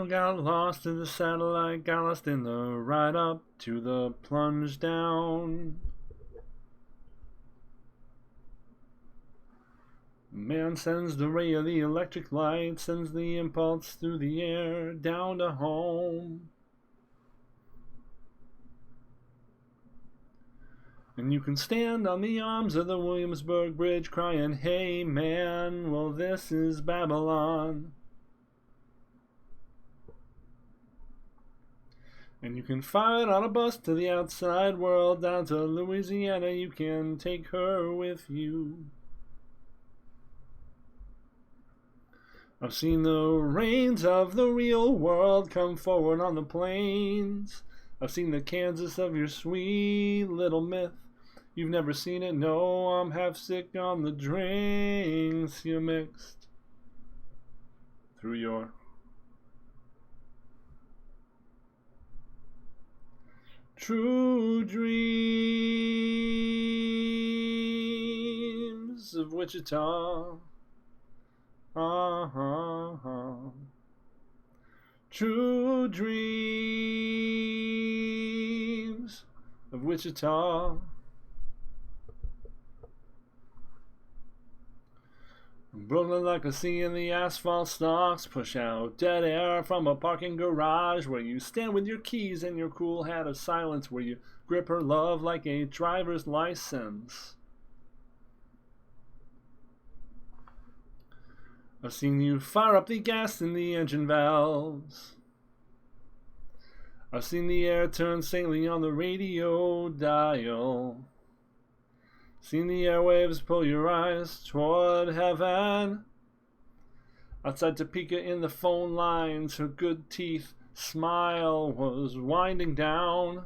got lost in the satellite, got lost in the ride up to the plunge down. Man sends the ray of the electric light, sends the impulse through the air down to home. And you can stand on the arms of the Williamsburg Bridge crying, hey man, well this is Babylon. And you can fight on a bus to the outside world, down to Louisiana, you can take her with you. I've seen the rains of the real world come forward on the plains. I've seen the Kansas of your sweet little myth. You've never seen it, no, I'm half sick on the drinks you mixed through your true dreams of Wichita. True dreams of Wichita. Brooklyn like a sea in the asphalt stalks, push out dead air from a parking garage where you stand with your keys and your cool hat of silence, where you grip her love like a driver's license. I've seen you fire up the gas in the engine valves. I've seen the air turn saintly on the radio dial. Seen the airwaves pull your eyes toward heaven. Outside Topeka in the phone lines, her good teeth smile was winding down.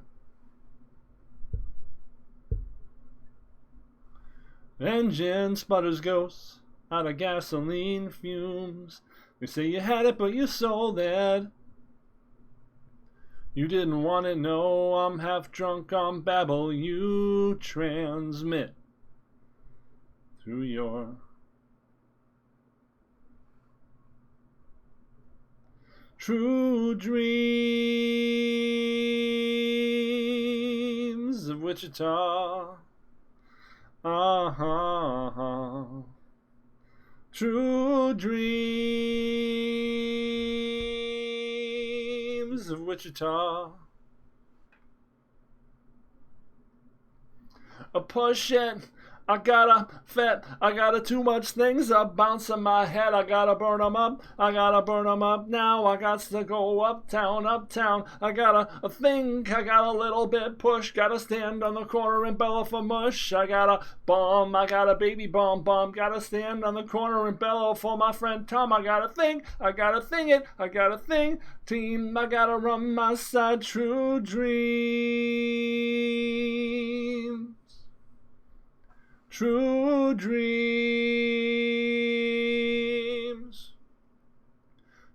Engine sputters ghosts out of gasoline fumes. They say you had it, but you sold it. You didn't want it, no, I'm half drunk on babble you transmit through your true dreams of Wichita. True dreams of Wichita. A push it, I gotta fit, I gotta too much things up bouncing my head, I gotta burn 'em up, I gotta burn 'em up now, I got to go uptown, uptown, I gotta think, I got a little bit push, gotta stand on the corner and bellow for mush, I gotta bomb, I got a baby bomb, gotta stand on the corner and bellow for my friend Tom, I gotta think it, I gotta think, team, I gotta run my side, true dreams. True dreams,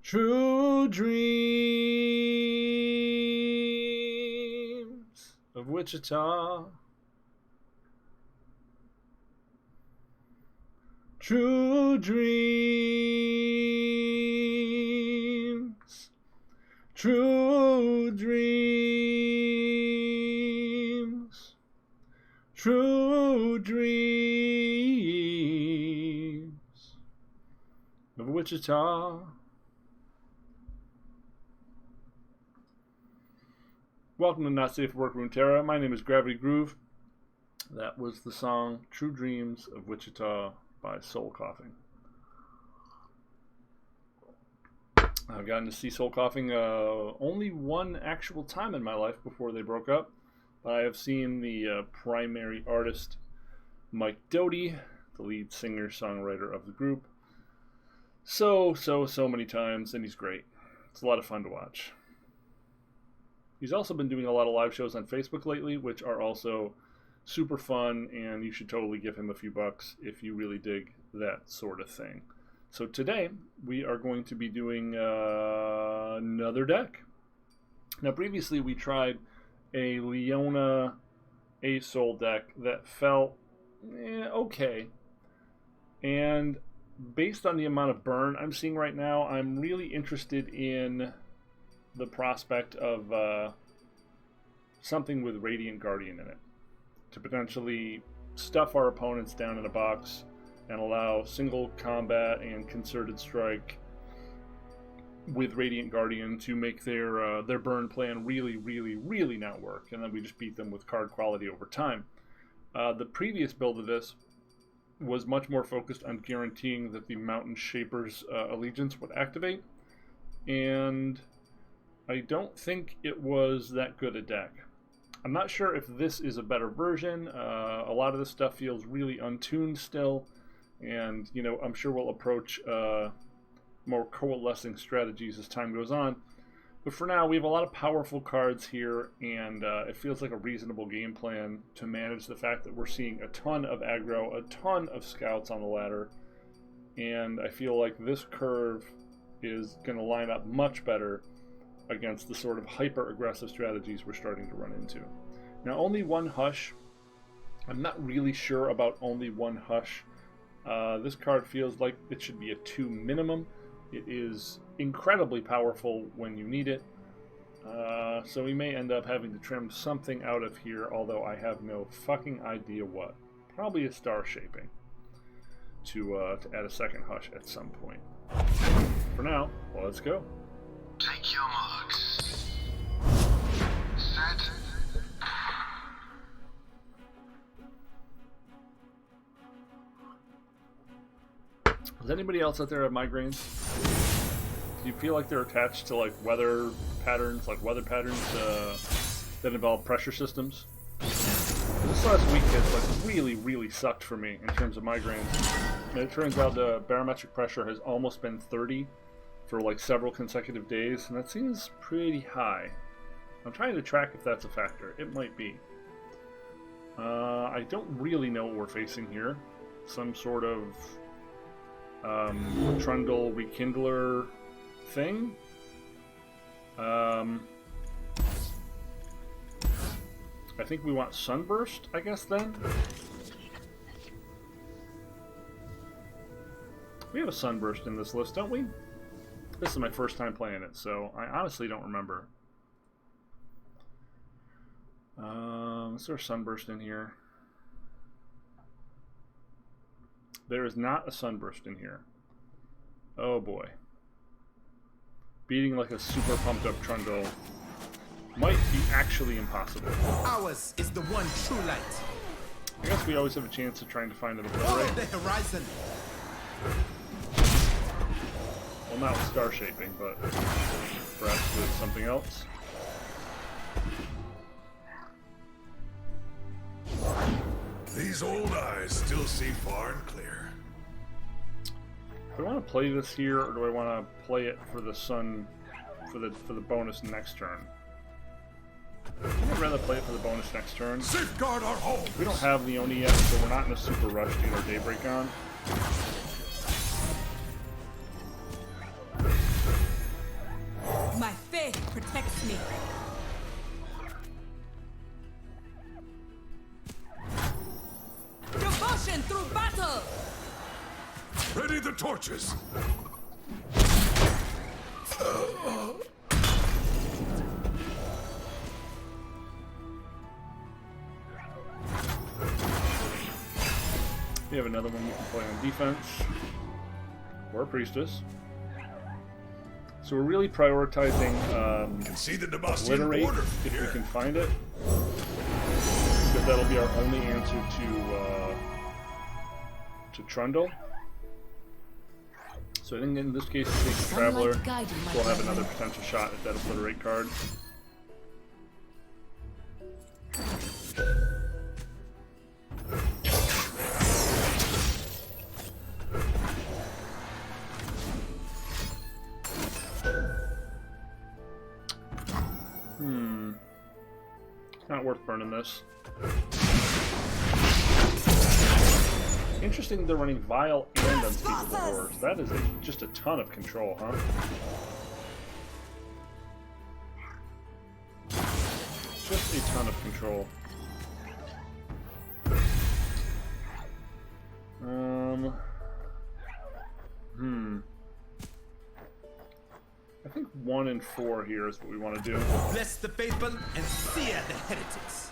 true dreams of Wichita. True dreams, true dreams, true dreams of Wichita. Welcome to Not Safe for Work Runeterra. My name is Gravity Groove. That was the song True Dreams of Wichita by Soul Coughing. I've gotten to see Soul Coughing only one actual time in my life before they broke up. I have seen the primary artist, Mike Doty, the lead singer-songwriter of the group, so many times, and he's great. It's a lot of fun to watch. He's also been doing a lot of live shows on Facebook lately, which are also super fun, and you should totally give him a few bucks if you really dig that sort of thing. So today, we are going to be doing another deck. Now, previously we tried a Leona Asol deck that felt okay. And based on the amount of burn I'm seeing right now, I'm really interested in the prospect of something with Radiant Guardian in it to potentially stuff our opponents down in a box and allow single combat and concerted strike with Radiant Guardian to make their burn plan really, really, really not work, and then we just beat them with card quality over time. The previous build of this was much more focused on guaranteeing that the Mountain Shaper's allegiance would activate, and I don't think it was that good a deck. I'm not sure if this is a better version. A lot of this stuff feels really untuned still, and you know, I'm sure we'll approach more coalescing strategies as time goes on. But for now, we have a lot of powerful cards here, and it feels like a reasonable game plan to manage the fact that we're seeing a ton of aggro, a ton of scouts on the ladder, and I feel like this curve is going to line up much better against the sort of hyper-aggressive strategies we're starting to run into. Now, only one Hush. I'm not really sure about only one Hush. This card feels like it should be a 2 minimum. It is incredibly powerful when you need it, so we may end up having to trim something out of here, although I have no fucking idea what. Probably a Star Shaping to add a second Hush at some point. For now, well, let's go. Take your marks. Set. Does anybody else out there have migraines? Do you feel like they're attached to like weather patterns that involve pressure systems? This last week has like really, really sucked for me in terms of migraines. And it turns out the barometric pressure has almost been 30 for like several consecutive days, and that seems pretty high. I'm trying to track if that's a factor. It might be. I don't really know what we're facing here. Some sort of Trundle Rekindler thing. I think we want Sunburst, I guess, then. We have a Sunburst in this list, don't we? This is my first time playing it, so I honestly don't remember. Is there a Sunburst in here? There is not a Sunburst in here. Oh boy. Beating like a super pumped up Trundle might be actually impossible. Ours is the one true light. I guess we always have a chance of trying to find it a Follow right. the horizon. Well, not with Star Shaping, but perhaps with something else. These old eyes still see far and clear. Do I want to play this here, or do I want to play it for the sun, for the bonus next turn? I'd rather play it for the bonus next turn. Safeguard our home. We don't have Leona yet, so we're not in a super rush to get our Daybreak on. My faith protects me. Devotion through battle! Ready the torches. We have another one we can play on defense. Or a Priestess. So we're really prioritizing You can see the Demastian Obliterate border if here. we can find it. Because that'll be our only answer to Trundle. So I think in this case, if we take the Traveler, we'll have another potential shot at that Obliterate card. Not worth burning this. Interesting they're running Vile and Unspeakable Horrors. That is just a ton of control, huh? Just a ton of control. I think 1 and 4 here is what we want to do. Bless the faithful and sear the heretics.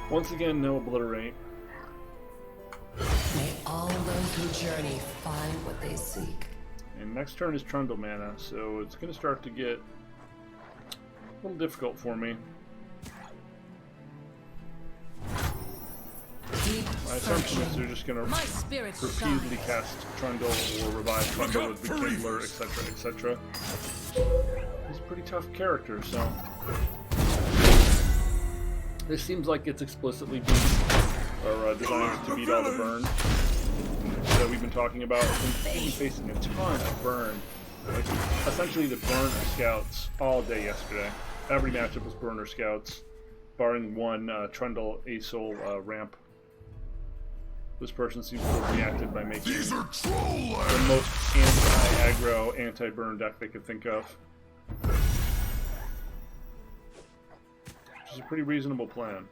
Once again, no obliterate. May all those who journey find what they seek. And next turn is Trundle mana, so it's going to start to get a little difficult for me. My assumption is they're just going to My spirit repeatedly shines. cast Trundle or revive Trundle with the Kindler, etc., etc. He's a pretty tough character, so... This seems like it's explicitly designed to beat all the burn that we've been talking about. We've been facing a ton of burn. Like, essentially the burner scouts all day yesterday. Every matchup was burner scouts, barring one Trundle Asol ramp. This person seems to have reacted by making These are troll the most anti-aggro, anti-burn deck they could think of. Which is a pretty reasonable plan.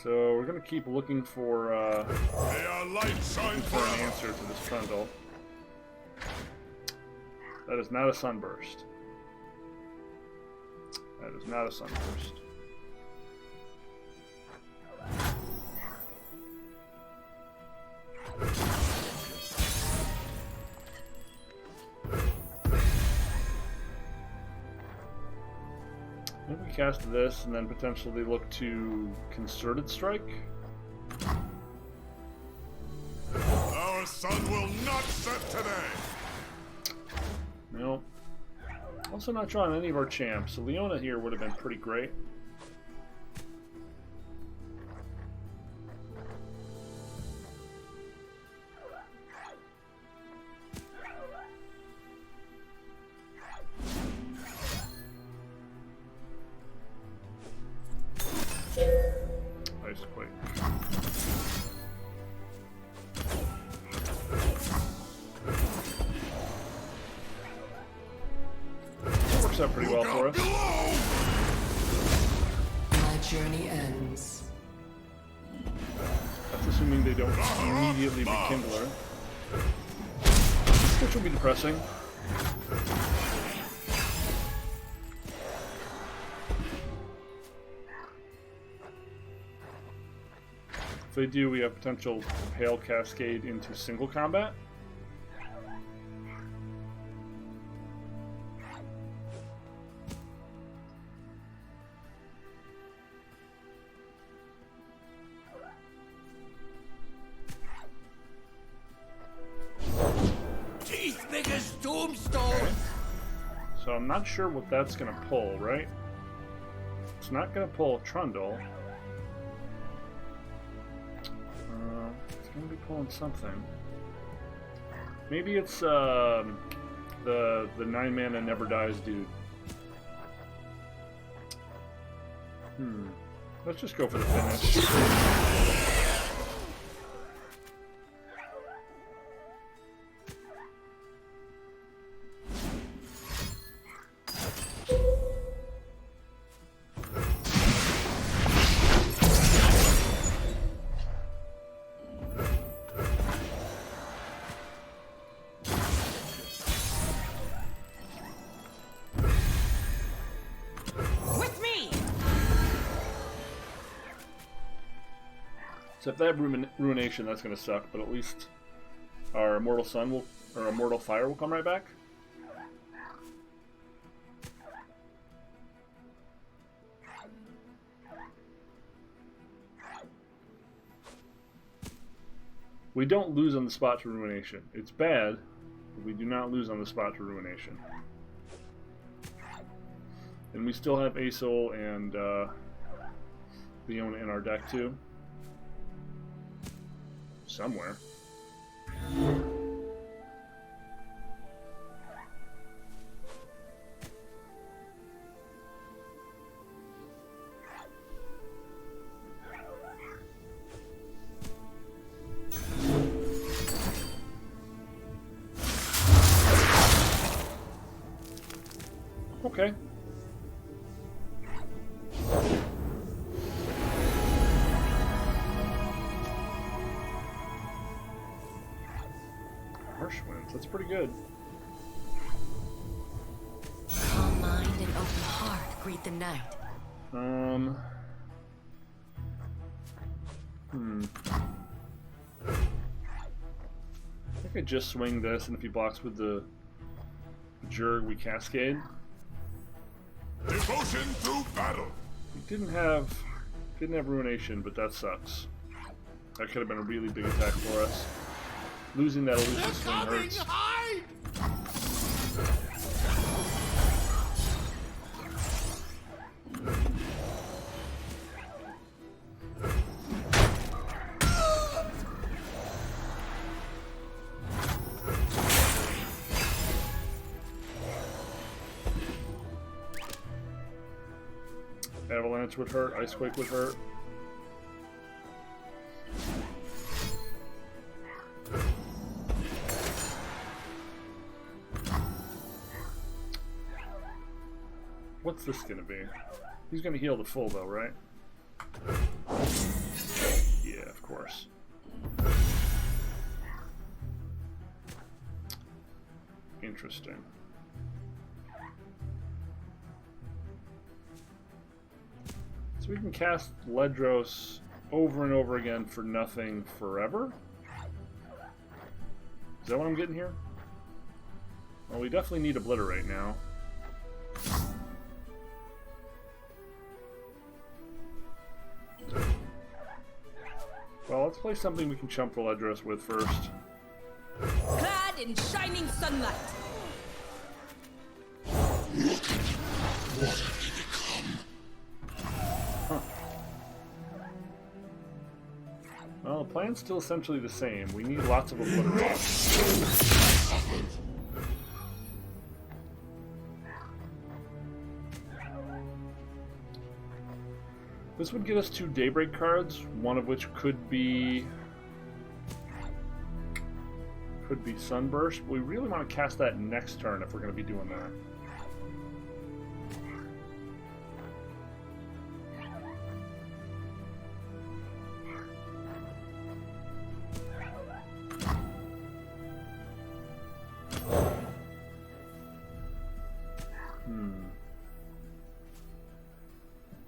So we're going to keep looking for May our light shine an forever. answer to this Trundle. That is not a sunburst. That is not a sunburst. Maybe we cast this and then potentially look to Concerted Strike. Our sun will not set today. No. Also not drawing any of our champs, so Leona here would have been pretty great. Nice quake. That works out pretty well for us. Below! My journey ends. That's assuming they don't immediately rekindle her. Which will be depressing. If they do, we have potential Pale Cascade into single combat. Teeth big as tombstones. So I'm not sure what that's going to pull, right? It's not going to pull Trundle. It's going to be pulling something. Maybe it's the 9 mana never dies dude. Let's just go for the finish. With me! So if they have Ruination, that's going to suck, but at least our Immortal Sun will, or Immortal Fire will come right back. We don't lose on the spot to Ruination. It's bad, but we do not lose on the spot to Ruination. And we still have Asol and Leona in our deck too. Somewhere. Sunburst Winds. That's pretty good. Calm mind and open heart greet the night. I could just swing this, and if he blocks with the Jurg, we Cascade. Devotion through battle. He didn't have Ruination, but that sucks. That could have been a really big attack for us. Losing that illusion swing hurts. Hide! Avalanche would hurt, Icequake would hurt. What's this gonna be? He's gonna heal the full though, right? Yeah, of course. Interesting. So we can cast Ledros over and over again for nothing forever? Is that what I'm getting here? Well, we definitely need Obliterate now. Well, let's play something we can chump the Ledros with first. Clad in shining sunlight. Well, the plan's still essentially the same. We need lots of Obliterate. This would get us 2 Daybreak cards, one of which could be Sunburst. We really want to cast that next turn if we're going to be doing that.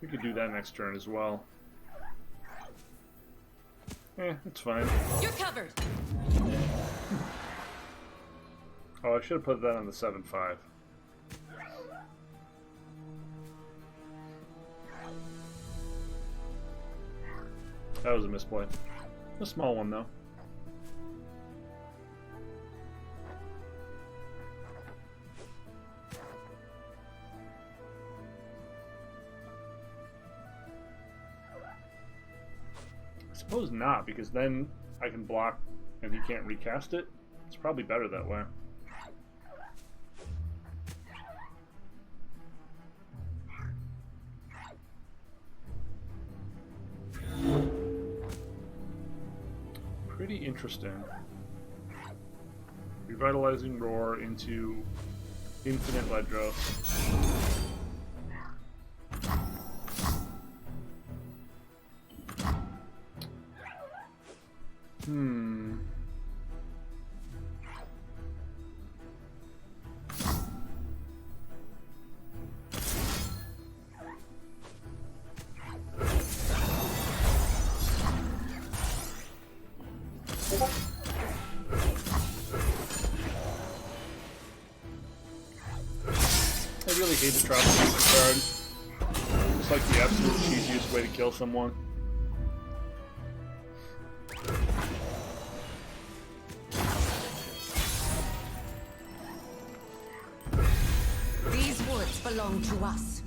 We could do that next turn as well. It's fine. You're covered. Oh, I should have put that on the 7/5. That was a misplay. A small one, though. I suppose not, because then I can block and he can't recast it. It's probably better that way. Pretty interesting. Revitalizing Roar into Infinite Ledros. I really hate the Tropical card. It's like the absolute cheesiest way to kill someone. These woods belong to us.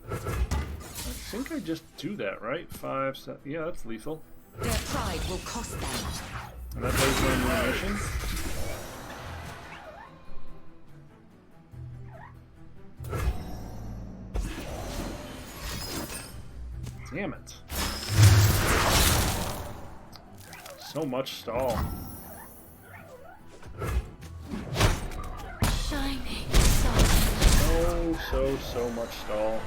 I think I just do that, right? 5, 7. Yeah, that's lethal. Their pride will cost them. And that plays my animation. Damn it. So much stall. Shining sun. So much stall.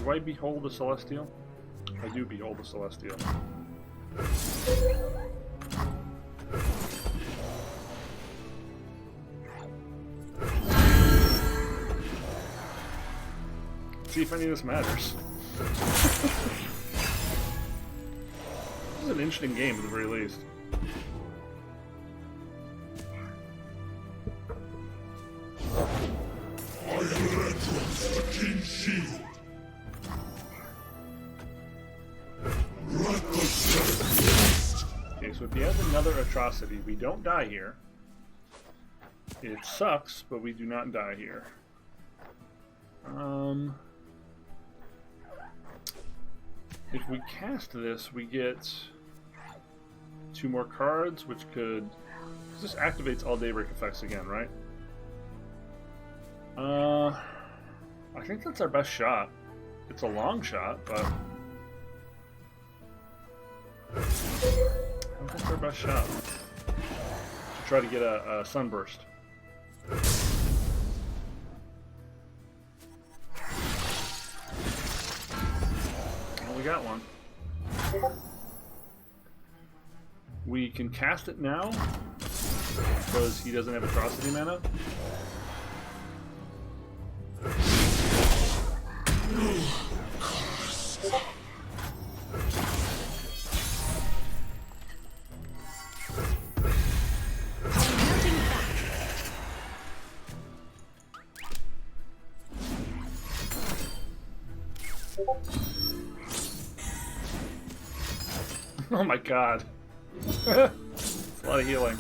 Do I behold a Celestial? I do behold a Celestial. Let's see if any of this matters. This is an interesting game at the very least. I am Relentless, the King's Shield. Okay, so if he has another atrocity, we don't die here. It sucks, but we do not die here. If we cast this, we get 2 more cards, which could... This activates all Daybreak effects again, right? I think that's our best shot. It's a long shot, but... I think that's our best shot. To try to get a Sunburst. Well, we got one. We can cast it now because he doesn't have atrocity mana. Oh my god. It's a lot of healing.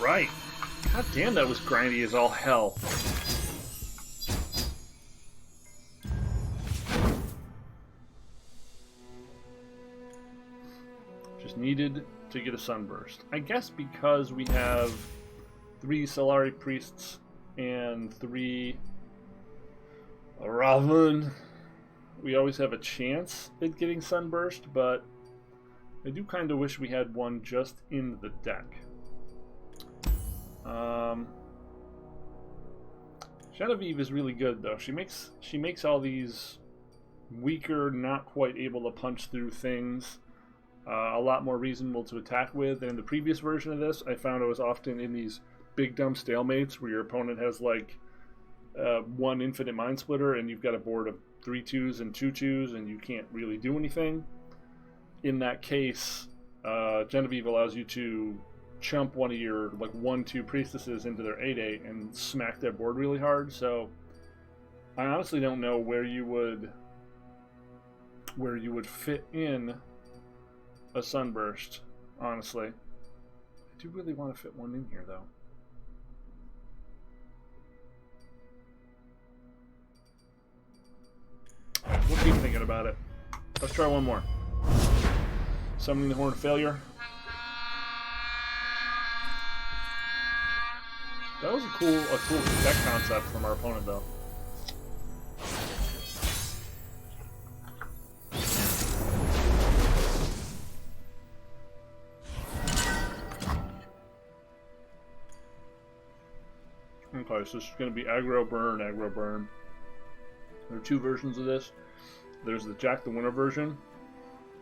Right. God damn, that was grindy as all hell. Just needed to get a Sunburst. I guess because we have 3 Solari Priests and 3 Raven, we always have a chance at getting Sunburst, but I do kind of wish we had one just in the deck. Genevieve is really good though. She makes all these weaker, not quite able to punch through things a lot more reasonable to attack with. And in the previous version of this, I found I was often in these big dumb stalemates where your opponent has like 1 infinite Mind Splitter and you've got a board of 3 2s and 2 2s and you can't really do anything. In that case, Genevieve allows you to chump one of your like 1/2 priestesses into their 8/8 and smack their board really hard. So I honestly don't know where you would fit in a Sunburst, honestly. I do really want to fit one in here though. We'll keep thinking about it. Let's try one more. Summoning the Horn of Failure. That was a cool deck concept from our opponent, though. Okay, so this is going to be aggro burn, aggro burn. There are 2 versions of this. There's the Jack the Winner version,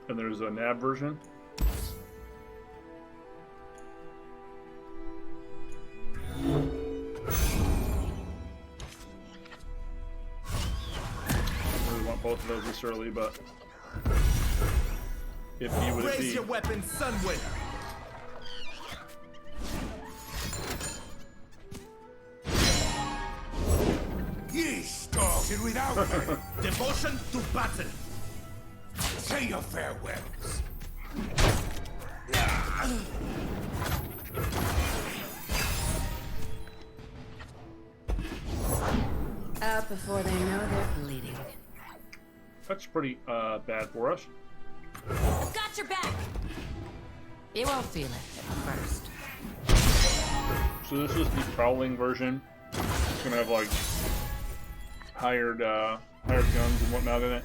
and there's a NAB version. Both of those this early, but if he would Raise be your weapon, Sunwinner. Ye started without me. Devotion to battle. Say your farewells. Out before they know they're bleeding. That's pretty bad for us. Got your back. You won't feel it at first. So this is the prowling version. It's gonna have like hired guns and whatnot in it.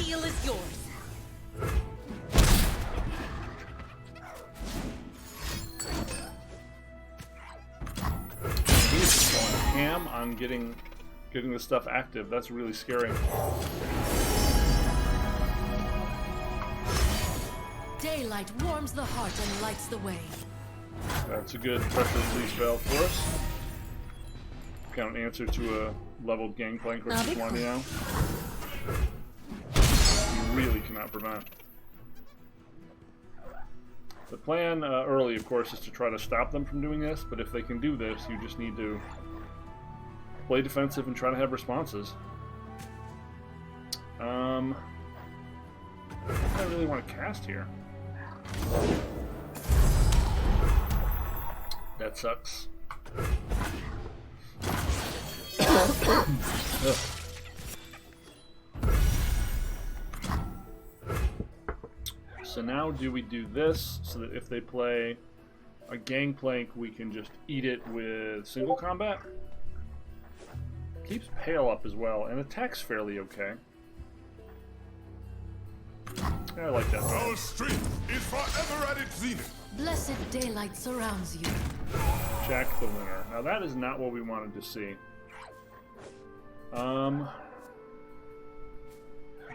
steal is yours. He's going ham on getting this stuff active. That's really scary. Daylight warms the heart and lights the way. That's a good pressure release valve for us. Kind of answer to a leveled gangplank versus one now. You really cannot prevent. The plan early, of course, is to try to stop them from doing this, but if they can do this, you just need to play defensive and try to have responses. What do I really want to cast here? That sucks. Ugh. So now do we do this so that if they play a gangplank we can just eat it with single combat? Keeps Pale up as well and attacks fairly okay. I like that. Our strength is forever at its zenith. Blessed daylight surrounds you. Jack the Winner. Now that is not what we wanted to see.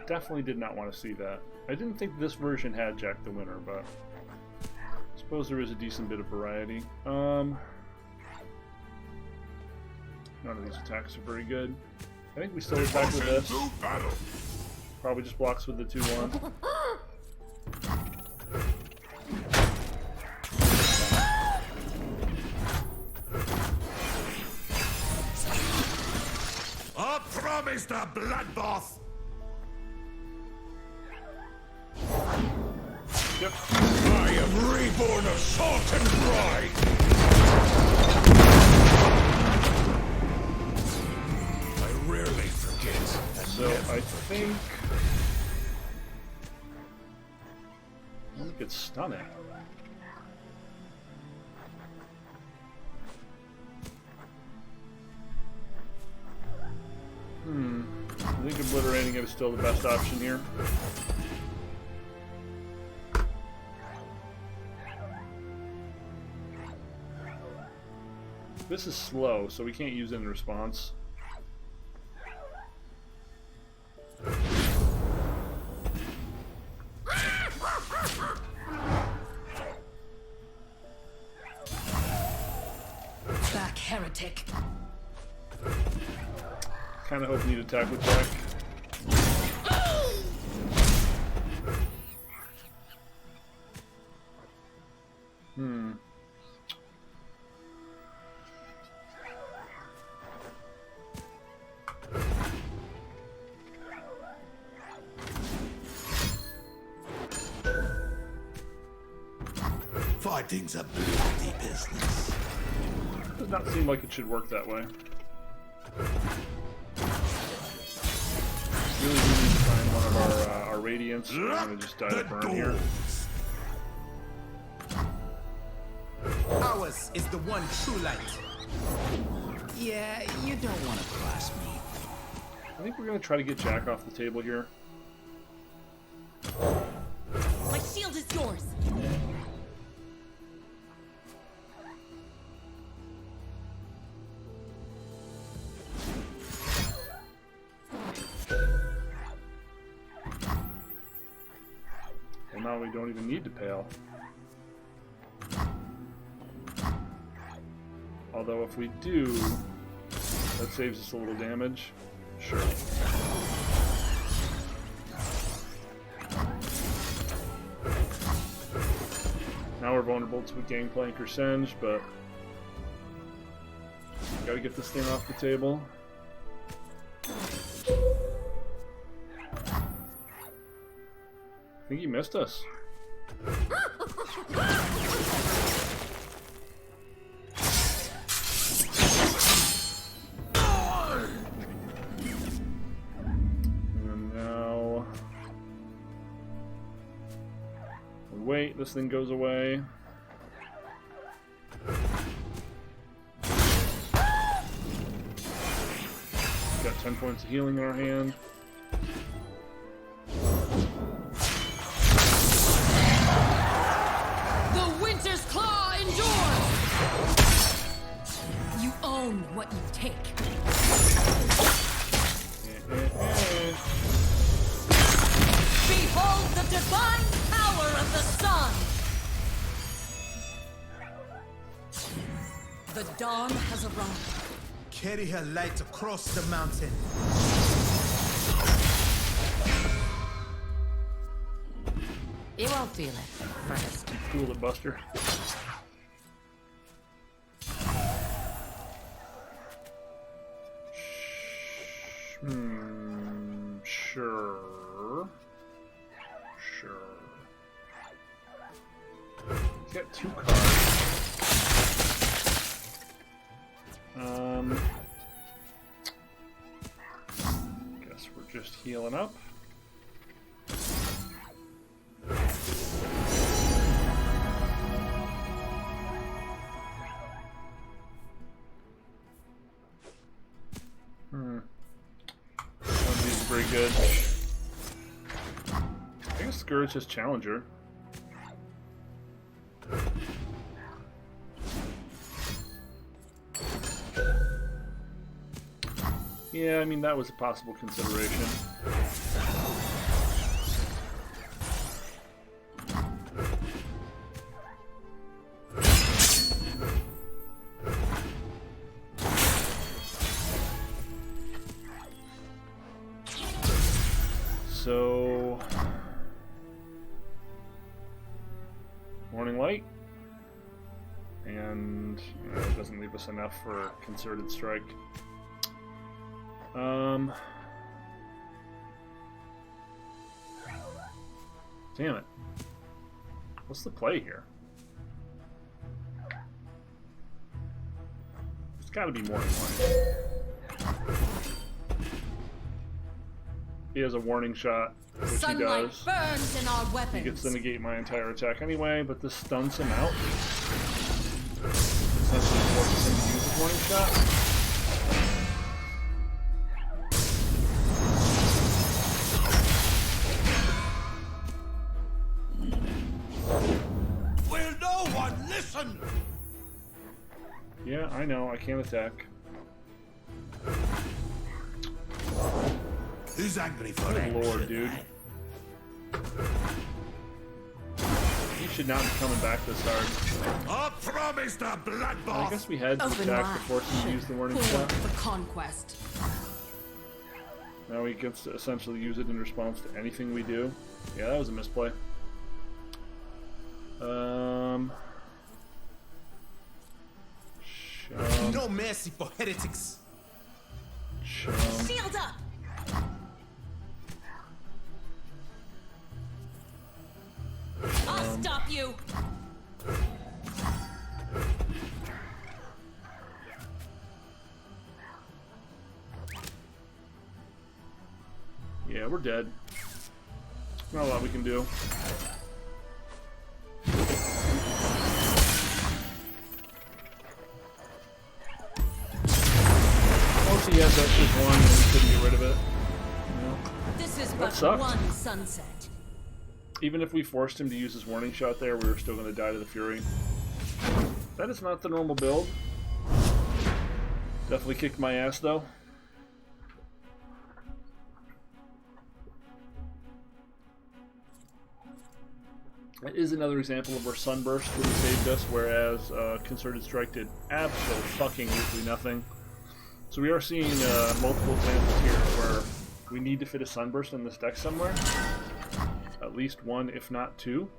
Definitely did not want to see that. I didn't think this version had Jack the Winner, but I suppose there is a decent bit of variety. None of these attacks are very good. I think we still attack with this. Probably just blocks with the 2-1. I promised a bloodbath. Yep. I am reborn of salt and pride. I rarely forget. So I think it's stunning. I think obliterating it is still the best option here. This is slow, so we can't use it in response. Back, heretic. Kind of hope you'd attack with Jack. Fighting's a bloody business. Does not seem like it should work that way. Really do need to find one of our Radiants. I'm gonna just die to burn here. Ours is the one true light. Yeah, you don't want to cross me. I think we're gonna try to get Jack off the table here. My shield is yours. Well, now we don't even need to Pale. Although if we do, that saves us a little damage. Sure. Now we're vulnerable to a Gangplank or Senge, but gotta get this thing off the table. I think he missed us. And now we wait, this thing goes away. Got 10 points of healing in our hand. what you take. Behold the divine power of the sun! The dawn has arrived. Carry her light across the mountain. You won't feel it first. Cool it, Buster. Sure. He's got 2 cards. Guess we're just healing up. These are pretty good. I guess Scourge is Challenger. Yeah, I mean, that was a possible consideration. So, Morning Light, and it doesn't leave us enough for Concerted Strike. Damn it. What's the play here? It's gotta be Morning Light. He has a warning shot, which Sunlight he does. burns in our weapons. He gets to negate my entire attack anyway, but this stuns him out. Essentially forces him to use his warning shot. Will no one listen? Yeah, I know, I can't attack. Who's angry for Good lord, dude. He should not be coming back this hard. I promised a I bloodbath. guess we had to Open attack wide. to force him to use the warning Forward shot. for conquest. Now he gets to essentially use it in response to anything we do. Yeah, that was a misplay. No mercy for heretics. Shield up! I'll stop you! Yeah, we're dead. Not a lot we can do. Once he has that just one, and we couldn't get rid of it. You know? This is That but sucked. one sunset. Even if we forced him to use his warning shot there, we were still going to die to the Fury. That is not the normal build. Definitely kicked my ass, though. That is another example of where Sunburst really saved us, whereas Concerted Strike did absolutely nothing. So we are seeing multiple examples here where we need to fit a Sunburst in this deck somewhere. At least one, if not two.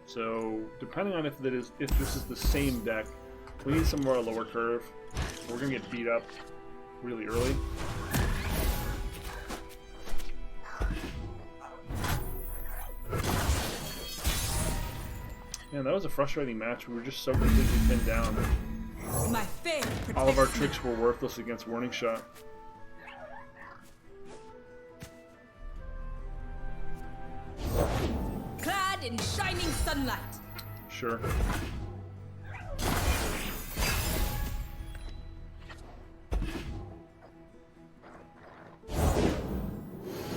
So, depending on if this is the same deck, we need some more lower curve. We're gonna get beat up really early. Man, that was a frustrating match. We were just so completely pinned down. My faith protects All of our me. tricks were worthless against Warning Shot. Clad in shining sunlight. Sure.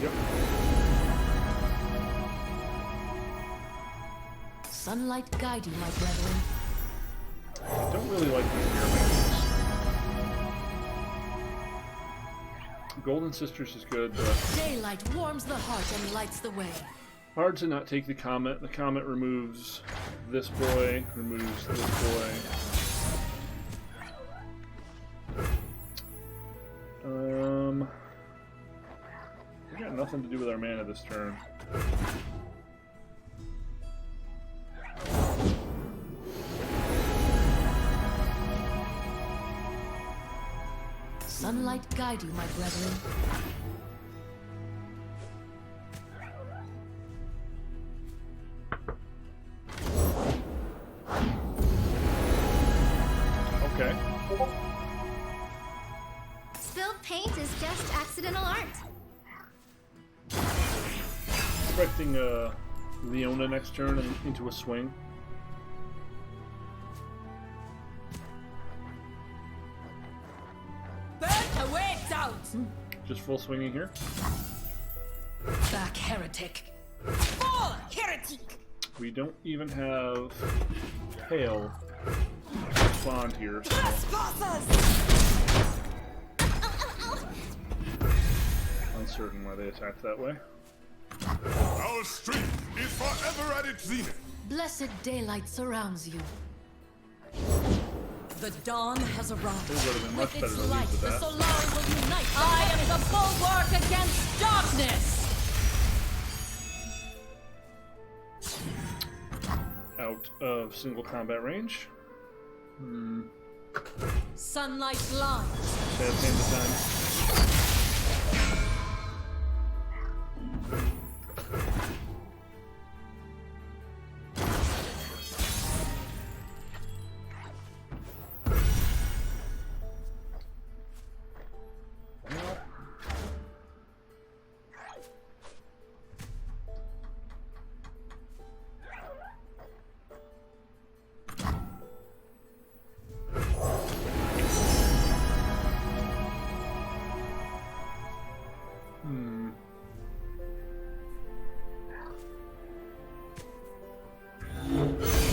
Yep. Sunlight guide you, my brethren. I don't really like these mirror matches. Golden Sisters is good, but Daylight warms the heart and lights the way. hard to not take the comet. The comet removes this boy, removes this boy. We got nothing to do with our mana this turn. Sunlight guide you, my brethren. Okay. Spilled paint is just accidental art. Expecting Leona next turn and into a swing. Burn awaits out! Just full swinging here. Back, heretic. Fall, heretic! We don't even have Hail to respond here, so uncertain why they attacked that way. Our strength is forever at its zenith. Blessed daylight surrounds you. The dawn has arrived. It would have been much With better its to light, lead with the that. Solari will unite. I am the bulwark against darkness! Out of single combat range. Sunlight blinds. Bad hand to time.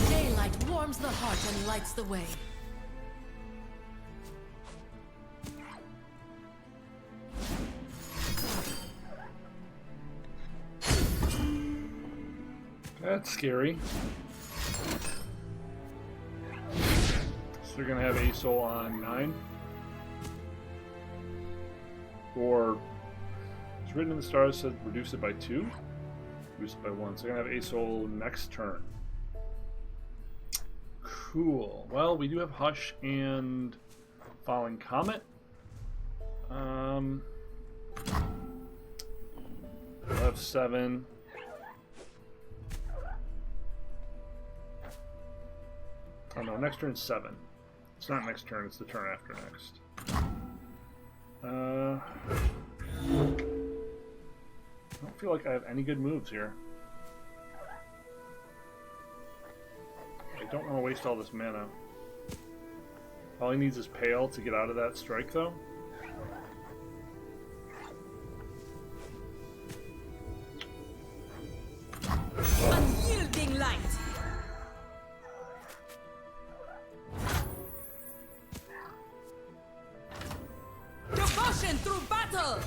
Daylight warms the heart and lights the way. That's scary. So they're gonna have Asol on 9. Or it's written in the stars said reduce it by 2. Reduce it by 1. So they're gonna have Asol next turn. Cool. Well, we do have Hush and Falling Comet. We'll have 7. Oh no, next turn's 7. It's not next turn, it's the turn after next. I don't feel like I have any good moves here. I don't want to waste all this mana. All he needs is Pale to get out of that strike, though. Unyielding light. Devotion through battle.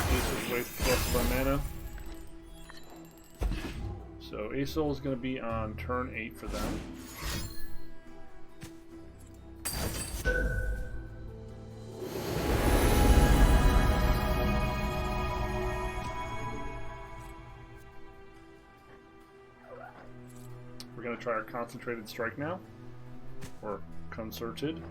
This is waste plus of our mana. So Asol is going to be on turn 8 for them. We're going to try our concentrated strike now, or concerted.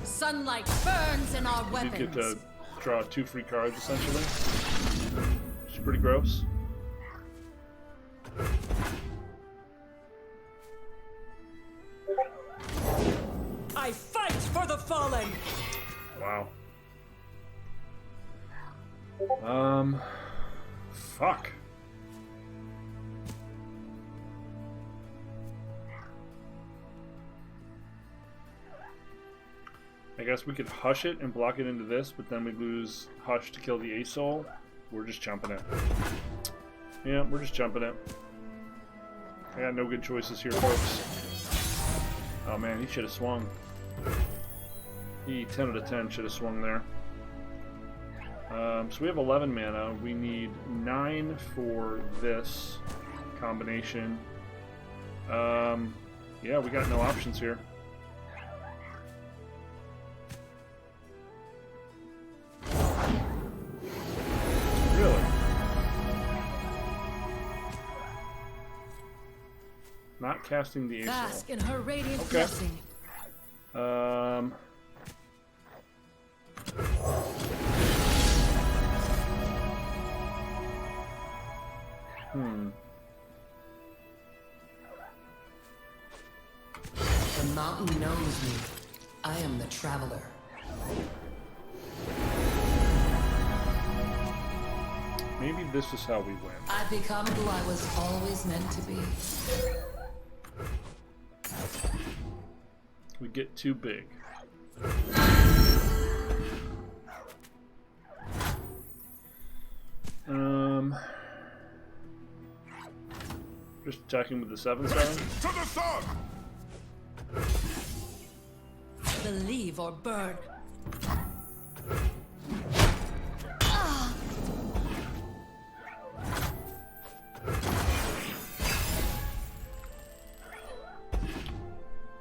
Sunlight burns in our You weapons. get to draw 2 free cards, essentially. Which is pretty gross. I fight for the fallen. Wow. Fuck. I guess we could hush it and block it into this, but then we lose hush to kill the Asol. We're just jumping it. Yeah, we're just jumping it. I got no good choices here, folks. Oh man, he should have swung. He 10 out of 10 should have swung there. So we have 11 mana. We need 9 for this combination. Yeah, we got no options here. Really? Not casting the Asol. Bask in her radiant Okay. blessing. The mountain knows me. I am the traveler. Maybe this is how we win. I become who I was always meant to be. We get too big. Just attacking with the 7/7. To the sun! Believe or burn.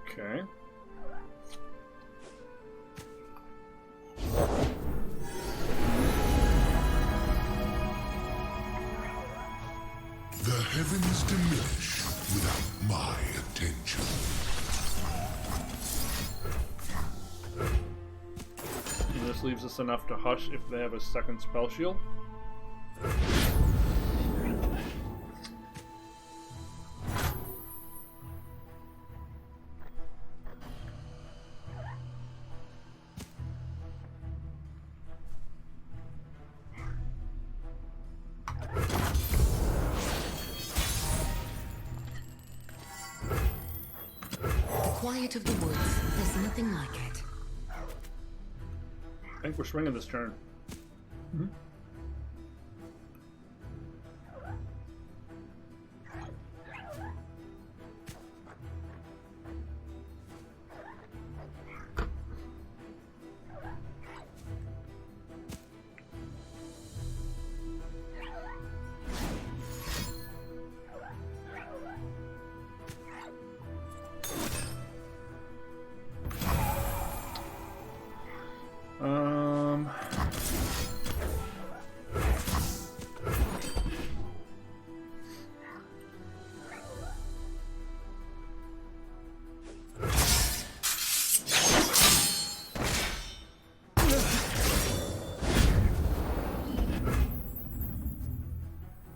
Okay. The heavens diminish without my attention. And this leaves us enough to hush if they have a second spell shield. Quiet of the woods. There's nothing like it. I think we're swinging this turn.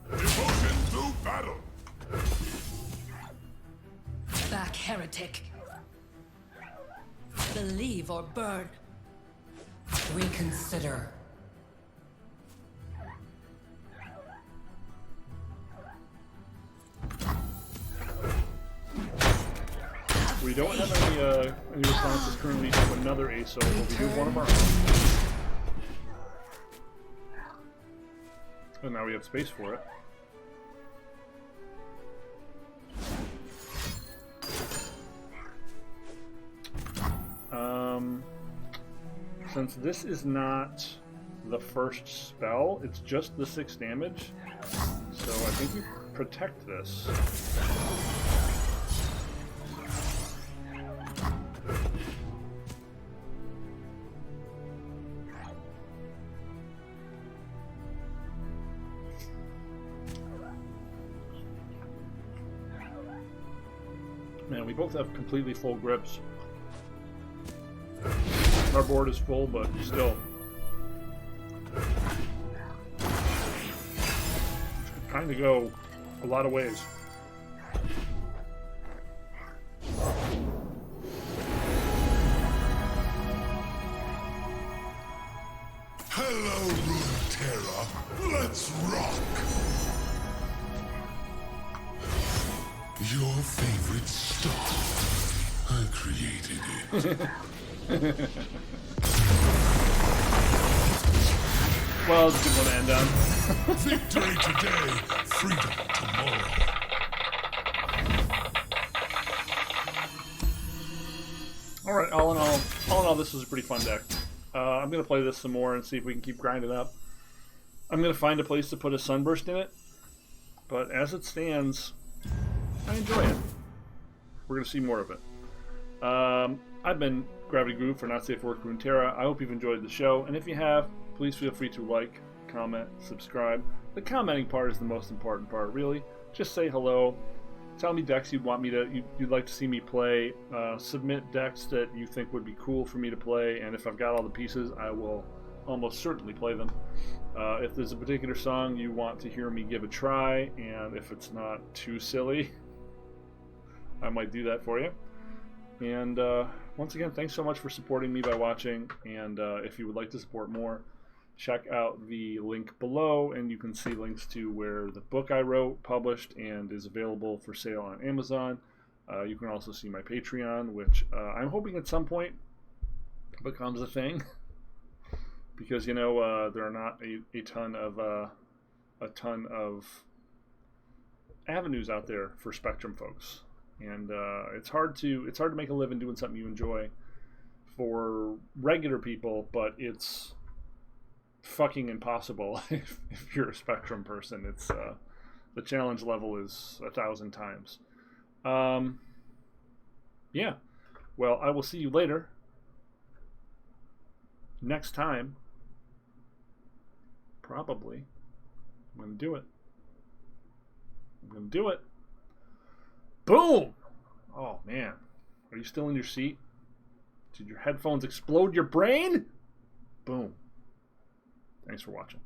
Devotion through battle. Back, heretic. Believe or burn. Reconsider. We don't have any responses currently to another Asol, but we do have one of our own. And now we have space for it. Since this is not the first spell, it's just the 6 damage. So I think we protect this. Man, we both have completely full grips. Our board is full, but still. Kind of go a lot of ways. Hello, Runeterra. Runeterra, let's rock! Your favorite star. I created it. Well, it's a good one to end on. Victory today, freedom tomorrow. Alright, all in all, this was a pretty fun deck. I'm going to play this some more and see if we can keep grinding up. I'm going to find a place to put a Sunburst in it, but as it stands, I enjoy it. We're going to see more of it. I've been Gravity Groove for Not Safe for Work Runeterra. I hope you've enjoyed the show, and if you have, please feel free to like, comment, subscribe. The commenting part is the most important part, really. Just say hello. Tell me decks you'd like to see me play. Submit decks that you think would be cool for me to play, and if I've got all the pieces, I will almost certainly play them. If there's a particular song you want to hear me give a try, and if it's not too silly, I might do that for you. And once again, thanks so much for supporting me by watching, and if you would like to support more, check out the link below, and you can see links to where the book I wrote published and is available for sale on Amazon. You can also see my Patreon, which I'm hoping at some point becomes a thing, because there are not a ton of avenues out there for Spectrum folks, and it's hard to make a living doing something you enjoy for regular people, but it's fucking impossible if you're a Spectrum person. It's the challenge level is 1,000 times. Yeah, well, I will see you later. Next time, probably, I'm gonna do it. Boom! Oh man, are you still in your seat? Did your headphones explode your brain? Boom. Thanks for watching.